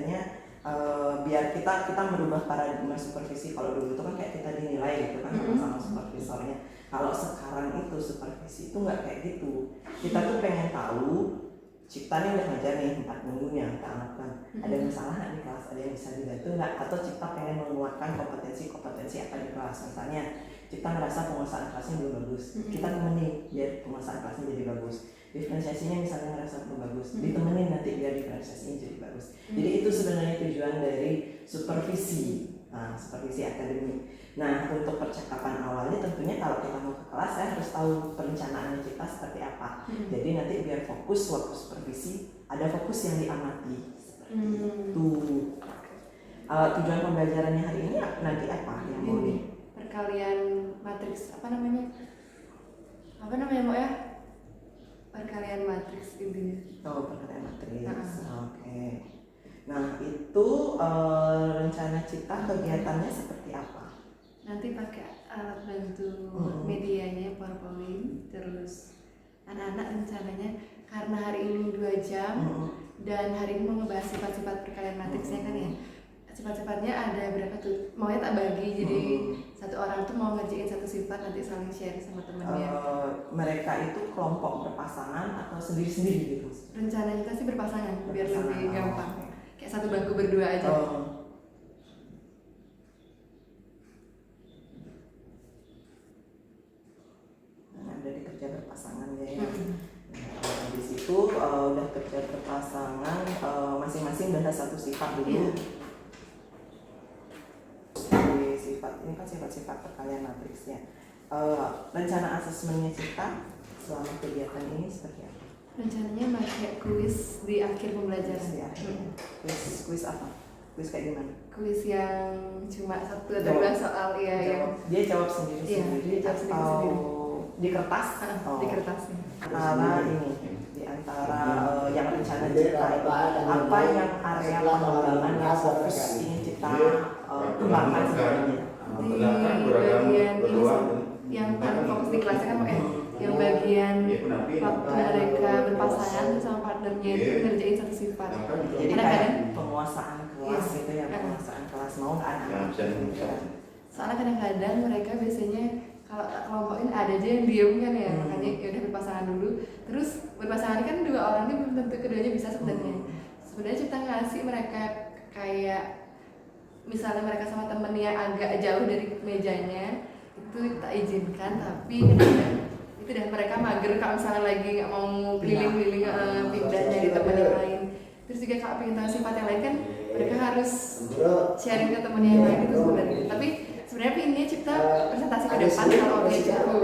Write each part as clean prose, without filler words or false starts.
katanya biar kita merubah paradigma supervisi. Kalau dulu itu kan kayak kita dinilai gitu kan sama supervisornya. Kalau sekarang itu supervisi itu nggak kayak gitu. Kita tuh pengen tahu Cipta nih udah ngajar nih 4 minggu nih kita anggapkan ada masalah nggak di kelas, ada yang bisa dibantu nggak, atau Cipta pengen menguatkan kompetensi apa di kelas. Misalnya Cipta ngerasa penguasaan kelasnya belum bagus, kita temenin biar penguasaan kelasnya jadi bagus. Diferensiasinya misalnya ngerasa belum bagus, ditemenin nanti biar diferensiasinya jadi bagus. Jadi itu sebenarnya tujuan dari supervisi, supervisi akademik. Nah, untuk percakapan awalnya tentunya kalau kita mau ke kelas saya harus tahu perencanaannya kita seperti apa. Jadi nanti biar fokus waktu supervisi, ada fokus yang diamati. Tuh. Tujuan pembelajarannya hari ini nanti apa yang mau perkalian matriks apa namanya Mbak ya? Perkalian matriks intinya. Oh, perkalian matriks. Oke. Nah, itu rencana Cipta kegiatannya seperti apa? Nanti pakai alat bantu medianya PowerPoint, terus anak-anak rencananya karena hari ini 2 jam dan hari ini mau ngebahas sifat-sifat perkalian matriksnya kan ya. Sifat-sifatnya ada berapa tuh? Maunya tak bagi, jadi satu orang tuh mau ngerjain satu sifat, nanti saling share sama temennya. Mereka itu kelompok berpasangan atau sendiri-sendiri gitu? Rencananya kita sih berpasangan, biar lebih gampang. Kayak satu bangku berdua aja. Dari kerja berpasangan ya. Habis itu udah kerja berpasangan, masing-masing bahas satu sifat dulu. Ini kan sifat-sifat perkalian matriksnya. Rencana asesmennya Cipta selama kegiatan ini seperti apa? Rencananya pakai kuis di akhir pembelajaran. Kuis apa? Kuis kayak gimana? Kuis yang cuma 1 atau 2 soal ya. Dia jawab sendiri-sendiri atau di kertas? Di kertas. Di antara yang rencana Cipta itu apa yang area pengembangan yang fokus ingin Cipta kembangkan sebenarnya? Di bagian ini yang fokus di kelasnya kan yang bagian waktu mereka berpasangan sama partnernya itu ngerjain satu sifat. Jadi kayak penguasaan kelas gitu ya, penguasaan kelas mau nggak anak? Soalnya kadang-kadang mereka biasanya kalau kelompokin ada aja yang diem kan ya, makanya ya udah berpasangan dulu. Terus berpasangan kan 2 orang ini belum tentu keduanya bisa sebenarnya. Sebenarnya Cipta ngasih mereka kayak misalnya mereka sama temennya agak jauh dari mejanya itu tak izinkan, tapi kadang-kadang itu dah mereka mager kalau misalnya lagi nggak mau keliling-keliling pindah dari teman yang lain. Terus juga kalau pengen tahu sifat yang lain kan mereka harus sharing ke temennya yang lain itu sebenarnya. Tapi sebenarnya pinginnya Cipta presentasi ke depan kalau dia cukup.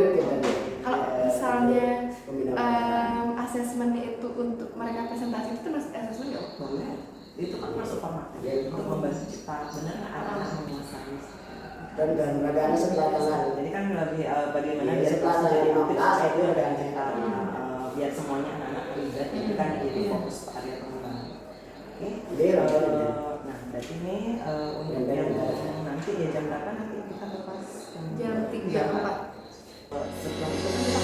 Kalau misalnya asesmennya itu untuk mereka presentasi itu masuk asesmen nggak? Boleh. Itu kan masuk formatif untuk membantu Cipta benar nggak anak menguasai dan bagaimana setelah tangan. Jadi kan lebih bagaimana biar kelas jadi motivasi itu dan kita biar semuanya anak-anak terlibat itu kan jadi fokus area pengembangan. Oke. Nah berarti ini untuk yang nanti ya jam berapa nanti kita ke kelas? Jam 3:04. Setelah itu kan kita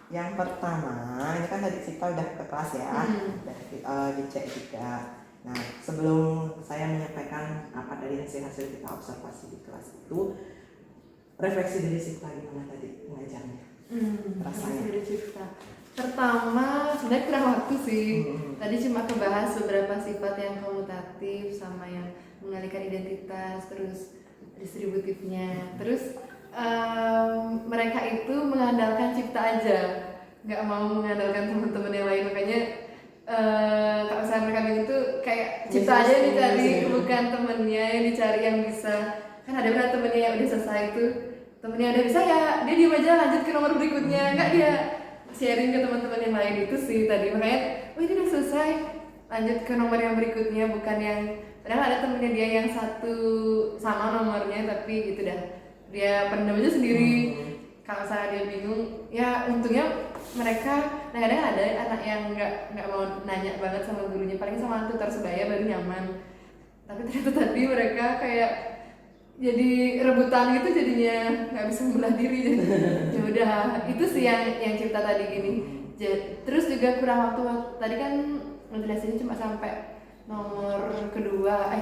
Yang pertama, ini kan tadi kita udah ke kelas ya, udah dicek juga. Nah, sebelum saya menyampaikan apa dari hasil-hasil kita observasi di kelas itu, refleksi dari Sifta gimana tadi mengajarnya? Rasanya? Dari Cipta. Pertama, sebenarnya kurang waktu sih. Tadi cuma kebahas beberapa sifat yang komutatif sama yang mengalihkan identitas, terus distributifnya. Terus mereka itu mengandalkan Cipta aja, nggak mau mengandalkan teman-teman yang lain. Makanya kalau misalnya mereka bingung tuh kayak Cipta aja yang dicari, bukan temennya yang dicari yang bisa. Kan ada beberapa temennya yang udah selesai itu, temennya udah bisa ya dia diem aja lanjut ke nomor berikutnya, nggak dia sharing ke teman-teman yang lain. Itu sih tadi, makanya oh ini udah selesai lanjut ke nomor yang berikutnya, bukan yang padahal ada temennya dia yang satu sama nomornya tapi gitu dah dia pendam aja sendiri. Kalau misalnya dia bingung ya untungnya mereka kadang-kadang ada anak yang nggak mau nanya banget sama gurunya, paling sama tutor sebaya baru nyaman. Tapi ternyata tadi mereka kayak jadi rebutan gitu, jadinya nggak bisa membelah diri. Jadi ya udah itu sih yang Cipta tadi gini. Terus juga kurang waktu tadi kan ngejelasinnya cuma sampai nomor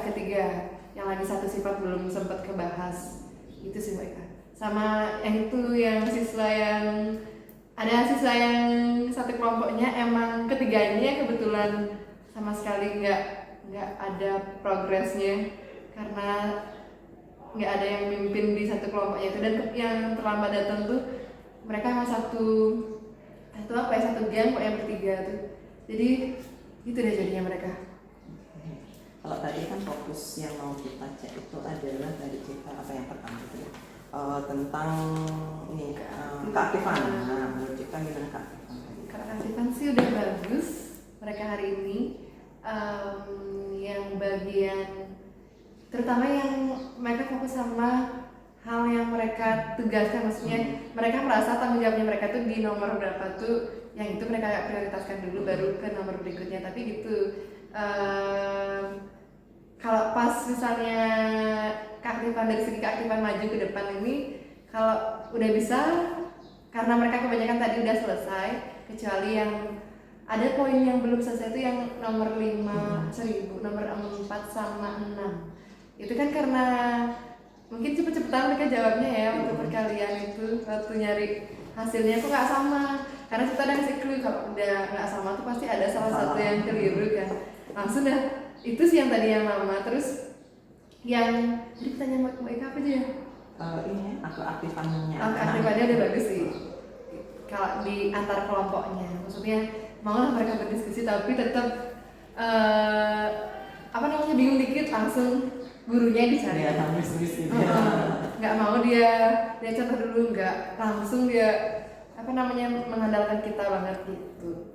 ketiga yang lagi satu sifat belum sempat kebahas. Itu sih mereka. Sama yang itu yang siswa yang ada siswa yang satu kelompoknya emang ketiganya kebetulan sama sekali nggak ada progresnya karena nggak ada yang mimpin di satu kelompoknya itu, dan yang terlambat datang tuh mereka emang satu geng kok yang bertiga tuh. Jadi itu deh jadinya mereka. Kalau tadi kan fokus yang mau kita cek itu adalah tadi kita apa yang pertama itu ya, tentang ini keaktifan. Nah, menurut kita gimana keaktifan tadi? Keaktifan sih udah bagus mereka hari ini. Yang bagian terutama yang mereka fokus sama hal yang mereka tugaskan, maksudnya mereka merasa tanggung jawabnya mereka tuh di nomor berapa tuh, yang itu mereka prioritaskan dulu baru ke nomor berikutnya. Tapi gitu kalau pas misalnya keaktifan dari segi keaktifan maju ke depan ini, kalau udah bisa karena mereka kebanyakan tadi udah selesai, kecuali yang ada poin yang belum selesai itu yang nomor 5.000, nomor 4 sama 6. Itu kan karena mungkin cepet-cepetan mereka jawabnya ya waktu perkalian itu, waktu nyari hasilnya kok nggak sama, karena kita ada ngasih clue kalau udah nggak sama tuh pasti ada salah satu yang keliru kan. Langsung dah itu sih yang tadi yang lama. Terus yang jadi pertanyaan mau Ika apa aja ya? Ini aktifannya. Aktifannya udah bagus sih kalau di antar kelompoknya, maksudnya maulah mereka berdiskusi tapi tetap bingung dikit langsung gurunya dicari. Ya, gitu. Nggak mau dia contoh dulu, nggak langsung dia mengandalkan kita banget gitu.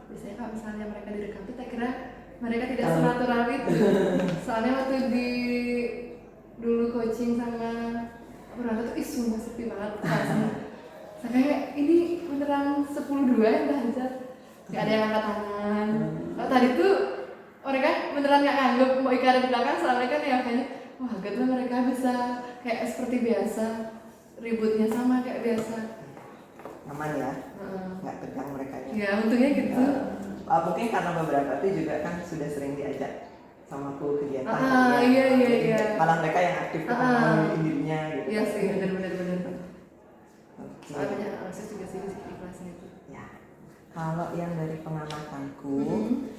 Biasanya kalau misalnya mereka direkam tuh tak kira mereka tidak senatural itu. Soalnya waktu di dulu coaching sama Purwanto tuh sumpah sepi banget kelasnya. Saya kayak ini beneran 10-2 yang belajar, gak ada yang angkat tangan. Tadi tuh mereka beneran gak nganggep mau Ika ada di belakang, soalnya kan ya kayaknya wah gitu mereka bisa kayak seperti biasa, ributnya sama kayak biasa. Aman ya, nggak tegang mereka ya. Ya untungnya gitu. Mungkin karena beberapa itu juga kan sudah sering diajak sama aku kegiatan. Iya. Malah mereka yang aktif ketemu dirinya gitu. Iya sih, benar. Soalnya banyak akses juga sih di kelasnya itu. Ya, kalau yang dari pengamatanku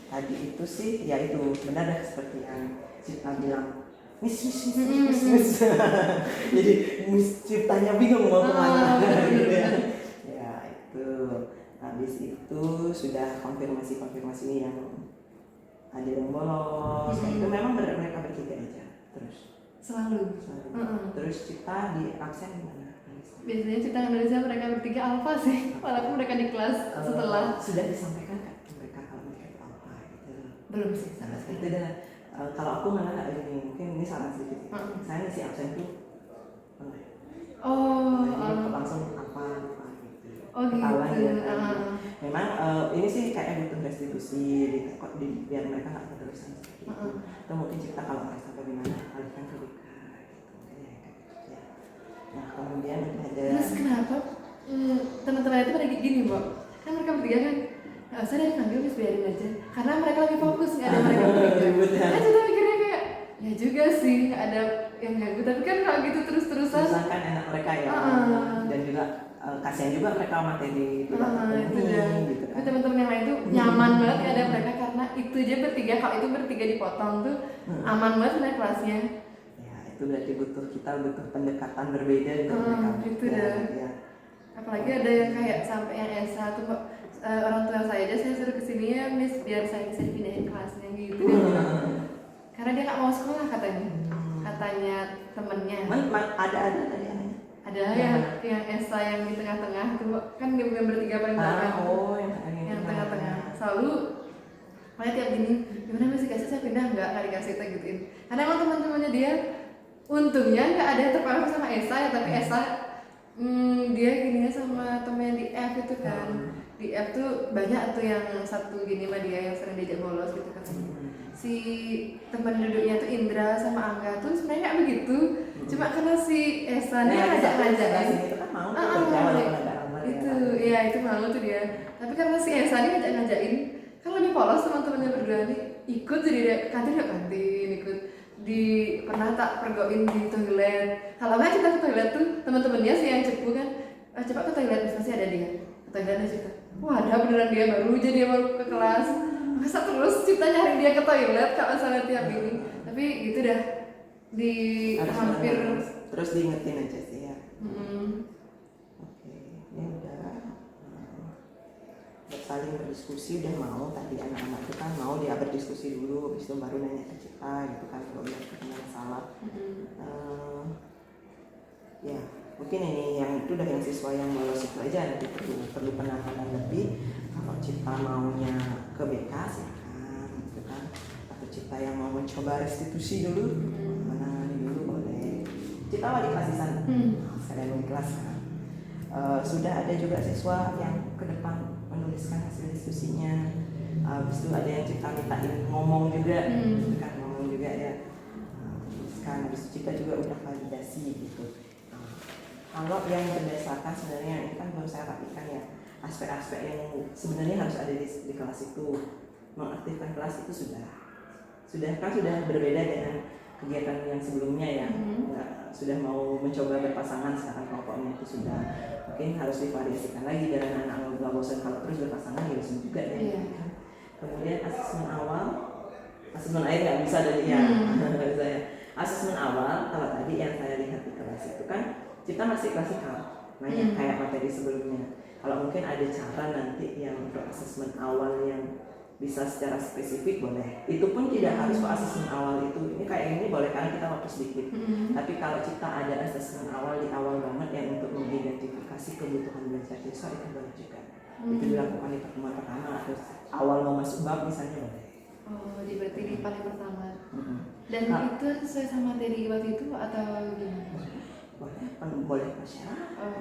tadi itu sih, ya itu benar dah seperti yang Cipta bilang. Miss. Jadi Ciptanya bingung mau kemana gitu ya. Ya itu. Habis itu sudah konfirmasi yang ada yang bolos, itu memang benar mereka bertiga aja terus. Selalu. Terus Cipta di absen gimana? Biasanya Cipta Indonesia mereka bertiga alfa sih, walaupun mereka di kelas setelah. Sudah disampaikan kan mereka kalau mereka itu alfa gitu? Belum sih sama sekali. Itu dah. Kalau aku malah gini, mungkin ini salah sedikit. Saya ngisi absen tuh penuh. Jadi langsung apa gitu. Oh gitu. Memang ini sih kayak butuh restitusi biar mereka nggak keterusan seperti itu. Atau mungkin Cipta kalau nggak sampai gimana alihkan ke BK gitu ya. Nah kemudian ada. Terus kenapa teman-teman itu pada gini, Mbak? Kan mereka bertiga kan nggak usah deh panggil, Miss, biarin aja. Karena mereka lagi fokus, nggak ada mereka bertiga. Kan kita mikirnya kayak ya juga sih, nggak ada yang ganggu. Tapi kan kalau gitu terus-terusan. Kan enak mereka ya. Dan juga kasihan juga mereka materi tidak Itu dia. gitu kan. Tapi teman-teman yang lain tuh nyaman banget nggak ada mereka karena itu aja bertiga. Kalau itu bertiga dipotong tuh aman banget sebenarnya kelasnya. Ya itu berarti kita butuh pendekatan berbeda dengan mereka. Itu dah. Ya. Apalagi ada yang kayak sampai yang S1 kok orang tua saya aja saya suruh kesini ya Miss biar saya bisa pindahin kelasnya gitu. Karena dia nggak mau sekolah katanya. Katanya temennya. Ada tadi anaknya. Ada yang Esa yang di tengah-tengah tuh kan dia bukan bertiga paling belakang. Yang tengah-tengah. Selalu kayak tiap gini gimana Miss dikasih saya pindah nggak dikasih kita gituin. Karena emang teman-temannya dia untungnya nggak ada yang terpengaruh sama Esa ya tapi Esa dia gininya sama temennya di F itu kan. Di F tuh banyak tuh yang satu gini sama dia yang sering diajak bolos gitu kan. Si teman duduknya tuh Indra sama Angga tuh sebenarnya nggak begitu. Cuma karena si Esa nih ngajak-ngajakin itu kan mau kerja walaupun ada amal itu ya itu mau tuh dia. Tapi karena si Esa nih ngajak-ngajakin kan lebih polos teman-temannya berdua nih ikut jadi dia kantin ikut di pernah tak pergoin di toilet. Kalau nggak kita ke toilet tuh teman-temannya sih yang cepu kan coba ke toilet pasti ada dia ke toilet aja kita. Wah ada beneran dia baru ke kelas. Masa terus Cipta nyari dia ke toilet kalau misalnya tiap ini. Tapi gitu dah di hampir terus diingetin aja sih ya. Oke, ini udah saling berdiskusi udah mau tadi anak-anak itu kan mau dia berdiskusi dulu, habis itu baru nanya ke Cipta gitu kan kalau udah ketemu masalah. Ya mungkin ini yang itu udah yang siswa yang bolos itu aja nanti perlu penanganan lebih. Kalau Cipta maunya ke BK silakan gitu kan. Atau Cipta yang mau mencoba restitusi dulu menangani dulu boleh. Cipta wali kelas di sana. Sekalian wali kelas kan. Sudah ada juga siswa yang ke depan menuliskan hasil diskusinya. Habis itu ada yang Cipta mintain ngomong juga, gitu kan ngomong juga ya. Tuliskan. Habis itu Cipta juga udah validasi gitu. Kalau yang berdasarkan sebenarnya ini kan baru saya rapikan ya aspek-aspek yang sebenarnya harus ada di kelas itu. Mengaktifkan kelas itu sudah berbeda dengan kegiatan yang sebelumnya ya. Sudah mau mencoba berpasangan sekarang kelompoknya itu sudah mungkin harus divariasikan lagi biar anak-anak nggak bosan kalau terus berpasangan ya bosan juga ya. Kemudian asesmen air nggak bisa dari ya. Asesmen awal kalau tadi yang saya lihat di kelas itu kan kita masih klasikal banyak kayak materi sebelumnya. Kalau mungkin ada cara nanti yang untuk asesmen awal yang bisa secara spesifik boleh. Itu pun tidak harus ke asesmen awal itu. Ini kayak ini boleh karena kita waktu sedikit. Tapi kalau Cipta ada asesmen awal di awal banget yang untuk mengidentifikasi kebutuhan belajar siswa itu boleh juga. Itu dilakukan di pertemuan pertama atau awal mau masuk bab misalnya boleh. Oh, berarti di paling pertama. Dan itu sesuai sama materi waktu itu atau gimana? Boleh masyarakat.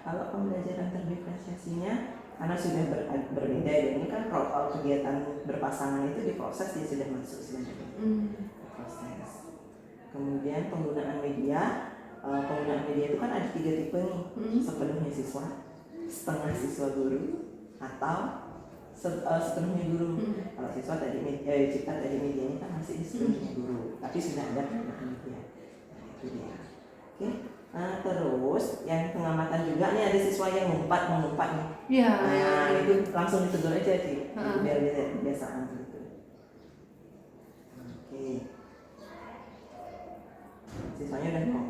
Kalau pembelajaran terdiferensiasinya karena sudah berbeda dan ini kan kalau kegiatan berpasangan itu diproses dia sudah masuk sebenarnya proses. Kemudian penggunaan media itu kan ada 3 tipe nih, sepenuhnya siswa, setengah siswa guru, atau sepenuhnya guru. Kalau siswa tadi Cipta tadi medianya kan masih sepenuhnya guru, tapi sudah ada penggunaan media. Nah, itu dia. Oke. Nah, terus yang pengamatan juga nih ada siswa yang mengumpat nih. Iya. Nah, itu langsung ditegur aja sih. Biar kebiasaan gitu. Oke. Siswanya udah mau.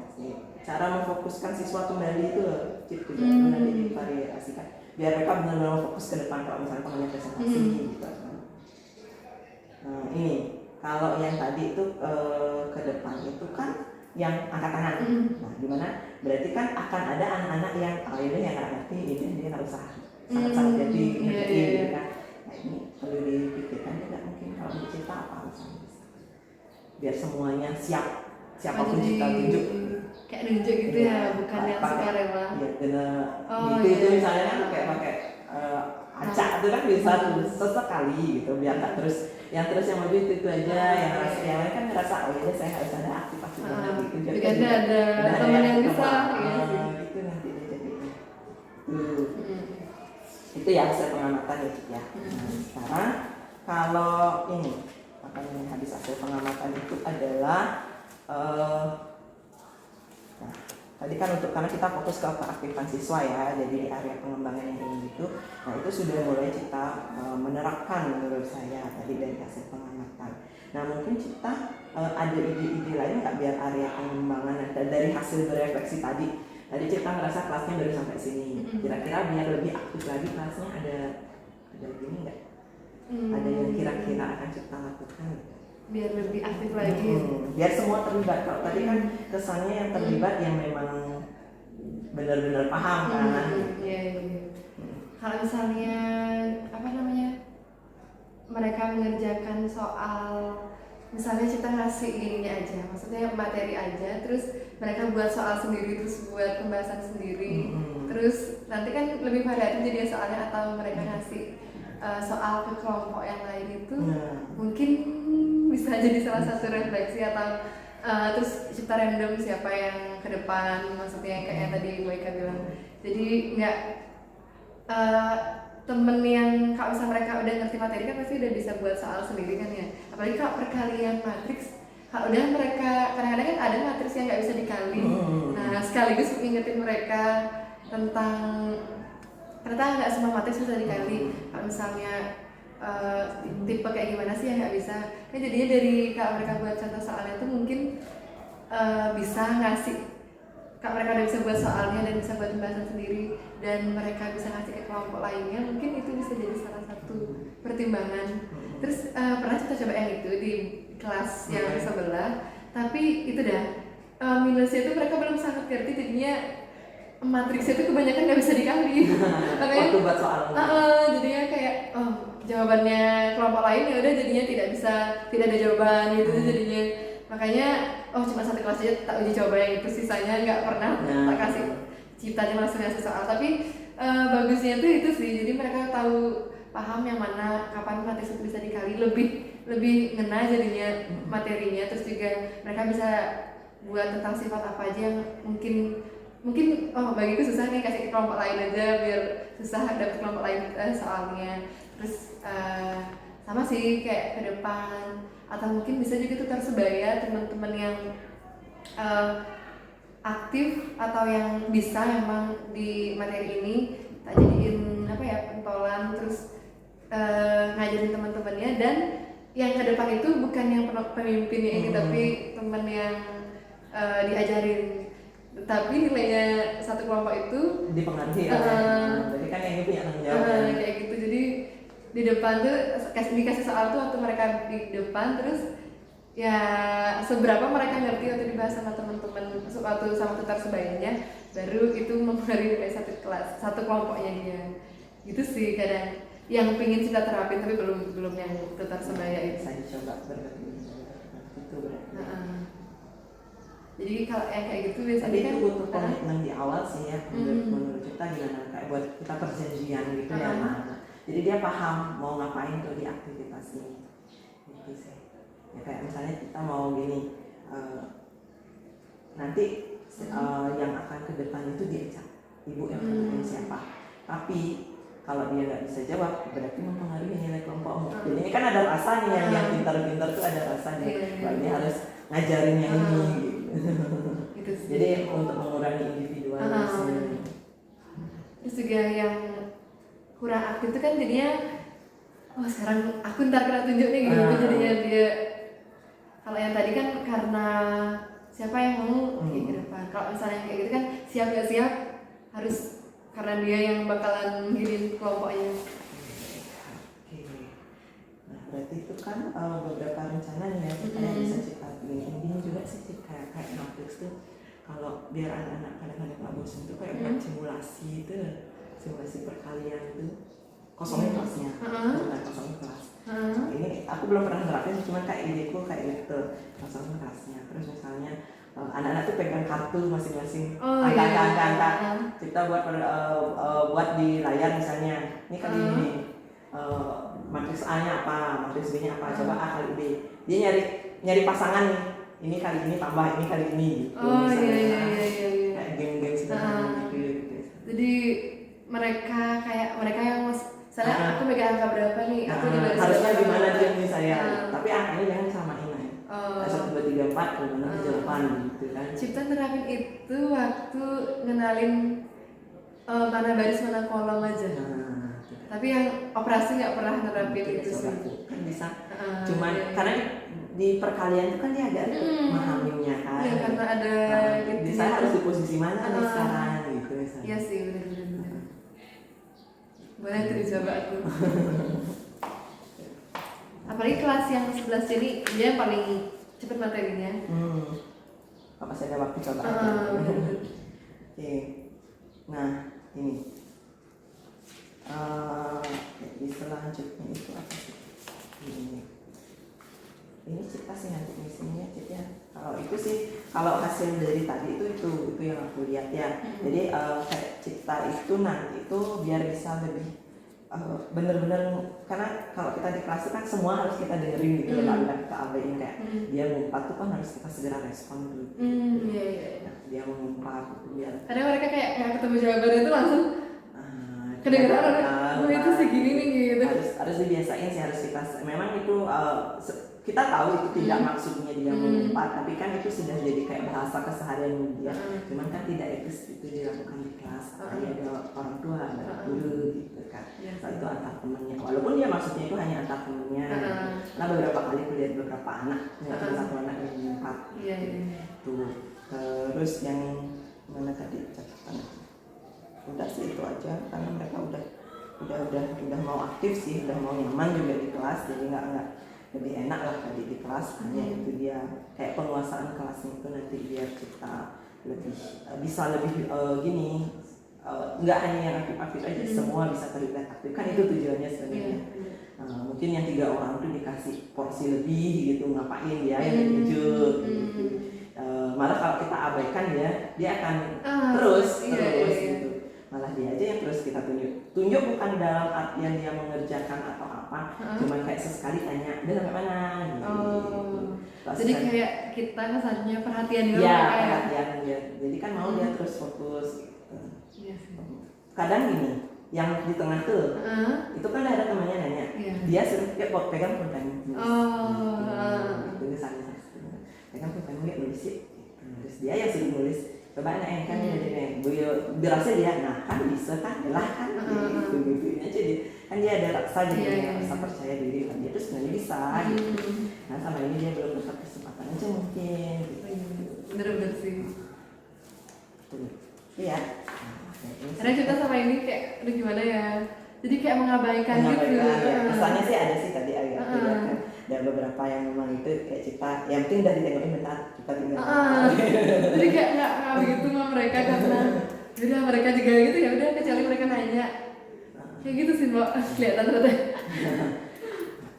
Cara memfokuskan siswa kembali itu Cip juga nanti divariasikan. Biar mereka benar-benar fokus ke depan kalau misalnya temannya presentasi gitu. Nah, ini kalau yang tadi itu ke depan itu kan yang angkat tangan. Nah, gimana? Berarti kan akan ada anak-anak yang ini yang nggak ngerti, ini dia nggak usah sangat jadi ngerti, gitu kan? Nah, ini perlu dipikirkan juga mungkin kalau bercerita apa misalnya, biar semuanya siapapun Cipta tunjuk. Kayak nunjuk gitu ya, bukan yang sukarela. Iya, itu misalnya kan pakai acak itu kan bisa tuh sesekali gitu, biar nggak terus yang maju itu aja, yang lain kan ngerasa oh iya saya harus ada aktif gitu. Jadi ada teman yang bisa, itu nanti dia jadi itu ya hasil pengamatan ya. Nah, sekarang kalau ini apa namanya habis hasil pengamatan itu adalah nah, tadi kan karena kita fokus ke keaktifan siswa ya, jadi di area pengembangan yang ini gitu. Nah itu sudah mulai kita menerapkan menurut saya tadi dari hasil pengamatan. Nah mungkin kita ada ide-ide lain nggak biar area pengembangan dari hasil berefleksi tadi. Tadi kita merasa kelasnya baru sampai sini. Kira-kira biar lebih aktif lagi kelasnya ada gini nggak? Ada yang kira-kira akan kita lakukan? Biar lebih aktif lagi. Biar semua terlibat. Kalau tadi kan kesannya yang terlibat yang memang benar-benar paham kan? Iya. Kalau misalnya apa namanya mereka mengerjakan soal, misalnya kita ngasih gininya aja, maksudnya materi aja, terus mereka buat soal sendiri, terus buat pembahasan sendiri, terus nanti kan lebih variatif jadi soalnya, atau mereka ngasih soal ke kelompok yang lain itu mungkin bisa jadi salah satu refleksi, atau terus cipta random siapa yang ke depan, maksudnya kayak yang tadi Bu Eka bilang. Jadi nggak temen yang kalau misalnya mereka udah ngerti materi kan pasti udah bisa buat soal sendiri kan ya. Apalagi kalau perkalian matriks, kalau udah mereka kadang-kadang kan ada matriks yang nggak bisa dikali. Nah sekaligus mengingetin mereka tentang ternyata nggak semua matriks bisa dikali. Kalau misalnya tipe kayak gimana sih yang nggak bisa, kan jadinya dari kalau mereka buat contoh soalnya tuh mungkin bisa ngasih, kalau mereka udah bisa buat soalnya dan bisa buat pembahasan sendiri dan mereka bisa ngasih ke kelompok lainnya, mungkin itu bisa jadi salah satu pertimbangan. Terus pernah kita coba yang itu di kelas yang sebelah, tapi itu dah minusnya itu mereka belum sangat ngerti, jadinya matriksnya itu kebanyakan nggak bisa dikali. Makanya waktu buat soal jadinya kayak jawabannya kelompok lain ya udah jadinya tidak ada jawaban gitu jadinya. Makanya cuma satu kelas aja tak uji coba yang itu, sisanya nggak pernah tak kasih ciptanya langsung ngasih soal. Tapi bagusnya tuh itu sih, jadi mereka tahu paham yang mana kapan materi itu bisa dikali, lebih ngena jadinya materinya. Terus juga mereka bisa buat tentang sifat apa aja yang mungkin bagiku susah nih, kasih ke kelompok lain aja biar susah dapet kelompok lain soalnya. Terus sama sih kayak ke depan, atau mungkin bisa juga tutor sebaya, teman-teman yang aktif atau yang bisa emang di materi ini tak jadiin pentolan, terus ngajarin teman-temannya. Dan yang ke depan itu bukan yang pemimpinnya ini, tapi teman yang diajarin, tapi nilainya satu kelompok itu dipengaruhi jadi kan yang ini punya tanggung jawab kayak gitu. Jadi di depan tuh dikasih soal tuh waktu mereka di depan, terus ya seberapa mereka ngerti waktu dibahas sama teman-teman waktu sama tutor sebayanya, baru itu mempengaruhi nilai satu kelompoknya dia. Gitu sih kadang yang pengen kita terapin, tapi belum yang tutor sebaya itu. Saya coba berarti itu berarti. Jadi kalau yang kayak gitu biasanya tapi kan itu butuh komitmen di awal sih ya, menurut kita gimana kayak buat kita perjanjian gitu ya. Jadi dia paham mau ngapain tuh di aktivitas ini gitu sih. Ya kayak misalnya kita mau gini, nanti yang akan ke depan itu diajak ibu yang kemudian siapa, tapi kalau dia nggak bisa jawab berarti mempengaruhi nilai kelompokmu. Jadi ini kan ada rasanya, yang pintar-pintar tuh ada rasanya, bahwa dia harus ngajarin yang ini gitu. Jadi untuk mengurangi individualisme. Terus juga yang kurang aktif itu kan jadinya sekarang aku ntar kena tunjuk nih gitu. Jadinya dia, kalau yang tadi kan karena siapa yang mau ke depan. Kalau misalnya kayak gitu kan siap gak siap harus karena dia yang bakalan ngirim kelompoknya. Nah berarti itu kan beberapa rencana ya kita yang bisa kita bikin juga sih kayak matriks tuh. Kalau biar anak-anak kadang-kadang nggak bosan tuh kayak buat simulasi perkalian itu, kosongin kelasnya, bukan kosongin kelas. Ini aku belum pernah nerapin, cuma kayak ideku kayak gitu, kosongin kelasnya. Terus misalnya anak-anak tuh pegang kartu masing-masing, angka-angka kita buat di layar misalnya. Ini kali ini matriks A-nya apa, matriks B-nya apa, coba A kali B. Dia nyari pasangan nih. Ini kali ini tambah, ini kali ini gitu. Oh Misalnya, iya. kayak game-game sederhana gitu. Jadi mereka yang misalnya aku megang angka berapa nih, aku di baris harusnya berapa. gimana dia nih saya, tapi angkanya jangan samain aja. Oh. 1, 2, 3, 4, gimana 8 gitu kan. Cipta nerapin itu waktu ngenalin mana baris mana kolom aja. Tapi yang operasi nggak pernah nerapin itu sih. Kan bisa. Cuman karena di perkalian itu kan dia agak memahaminya kan. Ya, karena ada gitu. Saya harus di posisi mana nih sekarang gitu misalnya. Iya sih, benar. Boleh tuh dicoba tuh. Apalagi kelas yang 11 jadi dia yang paling cepet materinya. Apa saya ada waktu coba. Oke. Nah, ini. Jadi selanjutnya itu apa sih? Ini Cipta sih nanti misinya Cipta. Kalau itu sih, kalau hasil dari tadi itu yang aku lihat ya. Jadi kayak Cipta itu nanti itu biar bisa lebih bener-bener, karena kalau kita di kelas itu kan semua harus kita dengerin gitu loh, nggak kita abain kayak dia ngumpat tuh kan harus kita segera respon dulu. Iya. Nah, dia mengumpat gitu biar. Kadang mereka kayak nggak ketemu jawabannya itu langsung kedengeran orang itu segini nih gitu. Harus dibiasain sih, harus kita memang itu kita tahu itu tidak maksudnya dia mengumpat, tapi kan itu sudah jadi kayak bahasa keseharian dia. Cuman kan tidak itu dilakukan di kelas, ada orang tua, ada guru gitu kan. Nah, itu antar temannya, walaupun dia maksudnya itu hanya antar temannya. Nah beberapa kali aku lihat beberapa anak, nggak cuma satu anak yang mengumpat. Tuh terus yang mana tadi catatan? Udah sih itu aja, karena mereka udah mau aktif sih, udah mau nyaman juga di kelas, jadi nggak lebih enak lah tadi di kelas. Hanya itu dia kayak penguasaan kelasnya itu nanti biar kita lebih bisa lebih gini, nggak hanya yang aktif aja, semua bisa terlibat aktif kan, itu tujuannya sebenarnya. Mungkin yang 3 orang tuh dikasih porsi lebih gitu, ngapain dia yang tunjuk gitu. Malah kalau kita abaikan dia akan terus gitu. Malah dia aja yang terus kita tunjuk bukan dalam artian dia mengerjakan atau apa, cuman kayak sesekali tanya dia sampai mana gitu. Jadi kayak kita kesannya perhatian gitu ya, perhatian dia, jadi kan mau dia terus fokus gitu. Kadang gini, yang di tengah tuh itu kan ada temannya nanya, dia suruh pegang pulpen tulisannya, pegang pulpen nggak nulis sih, terus dia yang suruh nulis. Coba kan dia berasa dia, nah kan bisa kan, lah kan gitu aja dia, kan dia ada rasa jadi rasa percaya diri kan, dia tuh sebenarnya bisa gitu. Nah sama ini dia belum dapat kesempatan aja mungkin gitu. Bener sih. Iya. Karena kita sama ini kayak udah gimana ya, jadi kayak mengabaikan gitu. Kesannya sih ada sih tadi agak kan. Ada beberapa yang memang itu kayak Cipta, yang penting udah ditengokin bentar, kita tinggal. Jadi kayak nggak gitu sama mereka, karena udah mereka juga gitu ya udah, kecuali mereka nanya kayak gitu sih Mbak, kelihatan ternyata.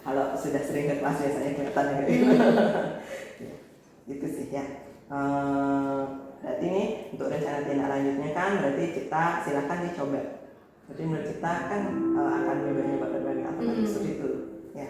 Kalau sudah sering ke kelas biasanya kelihatan ya gitu. Gitu sih ya. Berarti nih untuk rencana tindak lanjutnya kan berarti Cipta silakan dicoba. Berarti menurut Cipta kan akan nyoba berbagai alternatif seperti itu ya.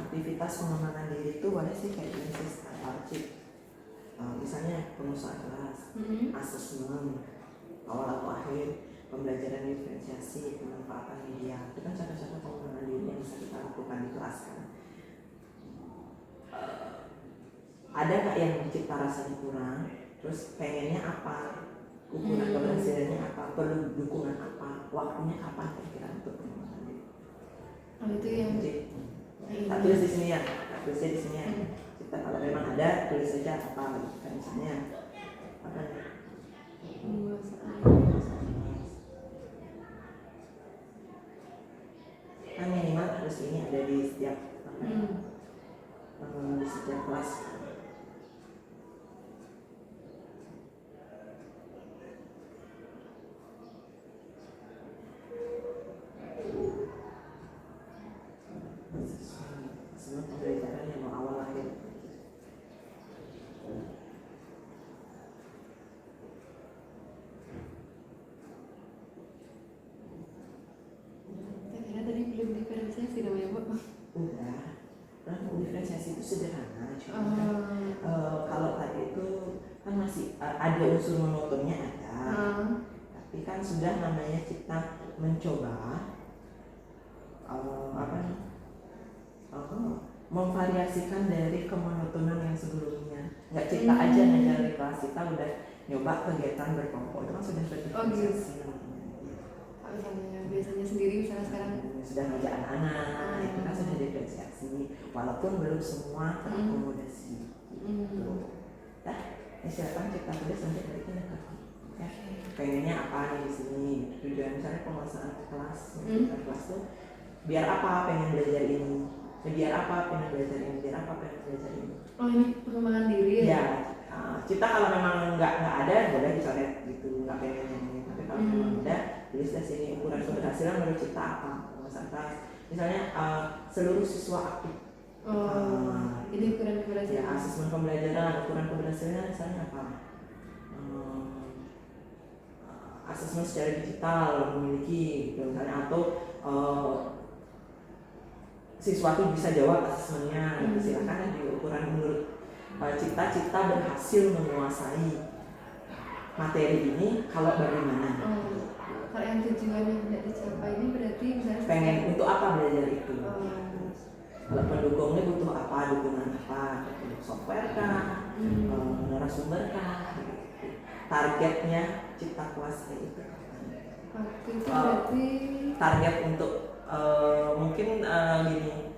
Aktivitas pengembangan diri itu boleh sih kayak jenis archip, misalnya pengusahaan kelas, asesmen awal atau akhir, pembelajaran diferensiasi, pemanfaatan media, itu kan contoh-contoh pengembangan diri yang bisa kita lakukan di kelas kan. Ada nggak yang Cipta rasanya kurang, terus pengennya apa, ukuran keberhasilannya apa, perlu dukungan apa, waktunya kapan kira-kira untuk pengembangan diri. Itu yang Tak tulis di sini ya, tulisnya di sini ya. Kita kalau memang ada tulis saja apa, kan misalnya apa ada unsur monotonnya ada, tapi kan sudah namanya kita mencoba memvariasikan dari kemonotonan yang sebelumnya. Nggak cerita aja ngajar di kelas, kita udah nyoba kegiatan berkelompok, itu kan sudah berdiferensiasi namanya. Biasanya sendiri misalnya sekarang Sudah ngajak anak-anak, itu kan sudah diferensiasi, walaupun belum semua terakomodasi. Nah, silakan kita tulis nanti dari kita ya. Pengennya apa nih di sini? Tujuan misalnya penguasaan kelas, kelas tuh biar apa pengen belajar ini? Biar apa pengen belajar ini? Biar apa pengen belajar ini? Oh, ini pengembangan diri ya? Ya, kita kalau memang nggak ada boleh dicoret gitu, nggak pengen ini. Tapi kalau memang ada, tulis di sini ukuran keberhasilan menurut kita apa? Penguasaan kelas. Misalnya seluruh siswa aktif. Ini ukuran keberhasilan. Ya, asesmen pembelajaran, ukuran keberhasilan misalnya apa? Asesmen secara digital memiliki, gitu, misalnya, atau siswa itu bisa jawab asesmennya. Silakan di ukuran menurut cita-cita berhasil menguasai materi ini. Kalau bagaimana? Kalau yang tujuannya tidak dicapai ini berarti misalnya Pengen untuk apa belajar itu? Kalau pendukungnya butuh apa, dukungan apa, software kah, narasumber kah, targetnya cipta kuasa itu. Waktu itu berarti target untuk mungkin gini,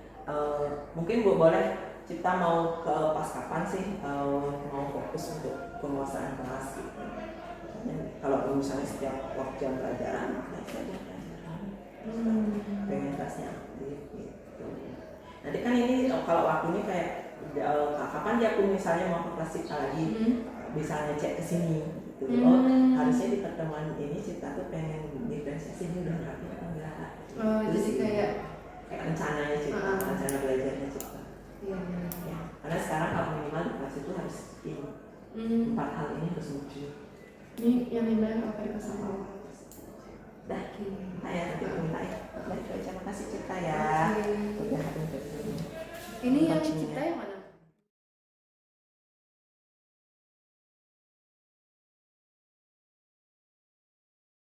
mungkin boleh kita mau ke pas kapan sih mau fokus untuk penguasaan kelas gitu. Kalau misalnya setiap waktu jam pelajaran, pengen kelasnya aktif gitu. Nanti kan ini kalau waktunya kayak kapan dia pun misalnya mau ke kelas kita lagi, bisa ngecek ke sini gitu. Harusnya di pertemuan ini kita tuh pengen diferensiasi ini udah rapi atau enggak. Jadi kayak rencananya kita, rencana belajarnya kita. Iya. Ya, karena sekarang kalau minimal di kelas itu harus ini 4 hal ini harus muncul. Ini yang mana apa di kelas itu? Dah, ya nanti minta ya. Baik, terima kasih Cita ya. Udah hadir. Ini yang Cita yang mana?